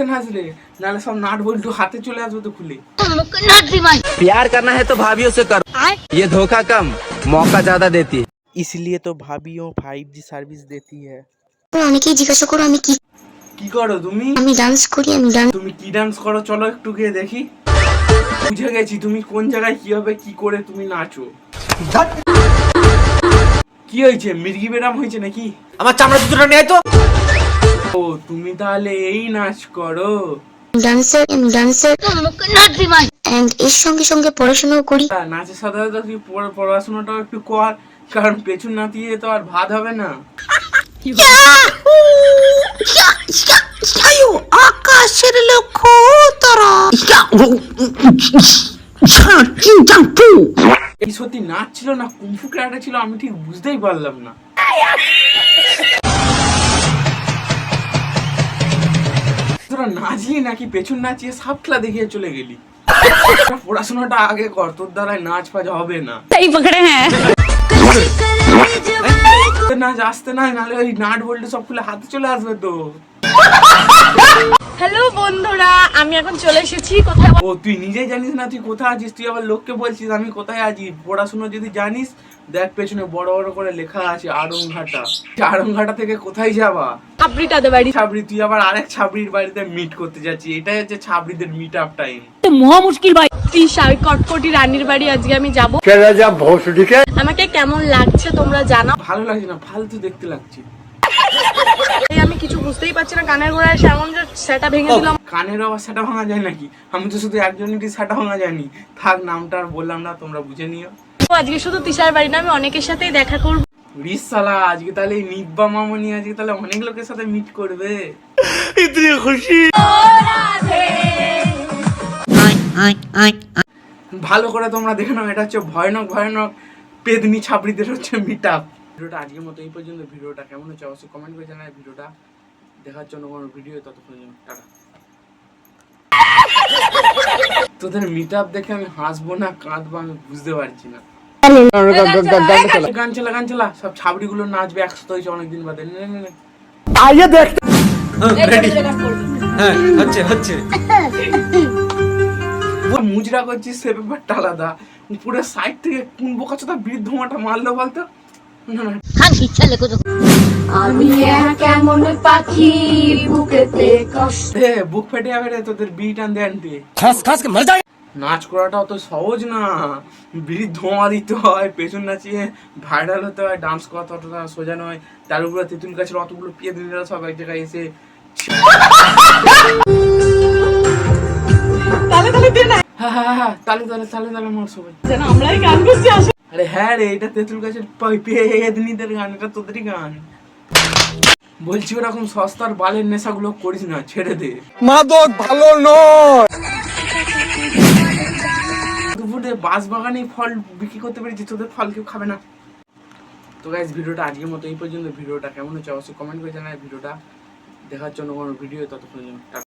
আস্তে নাচলে, নাহলে সব নাট বল্টু হাতে চলে আসবে তো খুলে। प्यार करना है तो भाभियों से करो, ये धोखा कम मौका ज्यादा देती है। इसलिए तो भाभियों 5G সার্ভিস देती है। অনেকেই জিজ্ঞাসা করো আমি কি করো তুমি? আমি ডান্স করি। তুমি কি ডান্স করো চলো একটু গিয়ে দেখি। বুঝে গেছি তুমি কোন জায়গায় কিভাবে কি করে তুমি নাচো। কি হয়েছে, মির্গি বেরাম হয়েছে নাকি? আমার চামড়া দুটো নিয়ে তো। ও তুমি তাহলে এই নাচ করো? ডান্সার এন্ড এর সঙ্গে সঙ্গে পড়াশোনাও করি। নাচের সাথে সাথে তুই পড়াশোনাটাও একটু কর, কারণ পেছন না দিয়ে তো আর ভাত হবে না। আকাশের লক্ষ্য তারা এই সত্যি নাচ ছিল না কুংফু ক্যারাটে ছিল, আমি ঠিক বুঝতেই পারলাম না। তোরা নাচলি নাকি পেছন নাচিয়ে সাপ খেলা দেখিয়ে চলে গেলি? পড়াশোনাটা আগে কর, তোর দ্বারাই নাচ ফাজ হবে না। নাচ আসতে নাই, নাহলে ওই নাট বল্টু সব খুলে হাতে চলে আসবে তো। হ্যালো বন্ধুরা, আমি এখন চলে এসেছি কোথায়। ও তুই নিজেই জানিস না তুই কোথায় আছিস, তুই আবার লোককে বলছিস আমি কোথায় আছি। পড়াশোনা যদি জানিস দেখ পেছনে বড় বড় করে লেখা আছে আড়ংঘাটা। আড়ংঘাটা থেকে কোথায় যাবা? ছাবড়িটাদের বাড়ি। ছাবড়ি? তুই আবার আরেক ছাবড়ির বাড়িতে মিট করতে যাচ্ছি। এটাই হচ্ছে ছাবড়িদের মিট আপ টাইম। মহা মুশকিল ভাই। তিশার কটকটি রানীর বাড়ি আজকে আমি যাব। আমাকে কেমন লাগছে তোমরা জানাও। ভালো লাগছে না, ফালতু দেখতে লাগছে। আমি কিছু বুঝতেই পারছি না, কানের গোড়ায় এমন যে সেটা ভেঙে দিলাম। কানের আবার সেটা ভাঙা যায় নাকি? আমি তো শুধু একজনেরই সেটা ভাঙা যায়নি। থাক, নামটা আর বললাম না, তোমরা বুঝে নিও। আজকে শুধু তিশার বাড়ি না, আমি অনেকের সাথেই দেখা করব। রিস সালা, আজকে তাহলে এই নিব্বা মামনি আজকে তাহলে অনেক লোকের সাথে মিট করবে। इतनी खुशी। ভালো করে তোমরা দেখে নাও, এটা হচ্ছে ভয়ানক ভয়ানক পেদনি ছাবড়িদের হচ্ছে মিট আপ। ভিডিওটা আজকের মতো এই পর্যন্ত। ভিডিওটা কেমন হচ্ছে অবশ্যই কমেন্ট করে জানাই। ভিডিওটা দেখার জন্য কোনো ভিডিও ততক্ষণ টাটা। তোদের মিট আপ দেখে আমি হাসবো না কাঁদবো আমি বুঝতে পারছি না। গান চালা সব ছাবড়ি গুলো নাচবে একসাথে হয়েছে অনেকদিন বাদে। आइए देखते। মুজরা করছিস সে ব্যাপারটা আলাদা, পুরো সাইড থেকে কোন বোকাচোদা বৃদ্ধ মাটা মারলো বলতো? না না আমি কেমন পাখি বুকেতে কষ্ট। বুক ফেটে যাবে রে তোদের বিট আনতে আনতে। खास खास के मर जाए। নাচ করাটা অত সহজ না, বিড়ির ধোঁয়া দিতে হয়, পেছন নাচিয়ে ভাইরাল হতে হয়, ডান্স করা অতটা সোজা নয়। তার উপরে তেঁতুল গাছের অতগুলো পিয়ে দিনরা সব এক জায়গায় এসে হ্যাঁ তালে মার সবাই। আমরাই গান করছি। আরে হ্যাঁ রে, এটা তেঁতুল গাছের পেয়েদের গান, এটা তোদেরই গান। বলছি ওরকম সস্তার বালের নেশাগুলো করিস না, ছেড়ে দে। মাদক ভালো নয়। দুপুরে বাঁশ বাগানে ফল বিক্রি করতে পেরেছি, তোদের ফল কেউ খাবে না। তো গাইস ভিডিওটা আজকের মতো এই পর্যন্ত। ভিডিওটা কেমন হচ্ছে অবশ্যই কমেন্ট করে জানাই। ভিডিওটা দেখার জন্য কোনো ভিডিও ততক্ষণ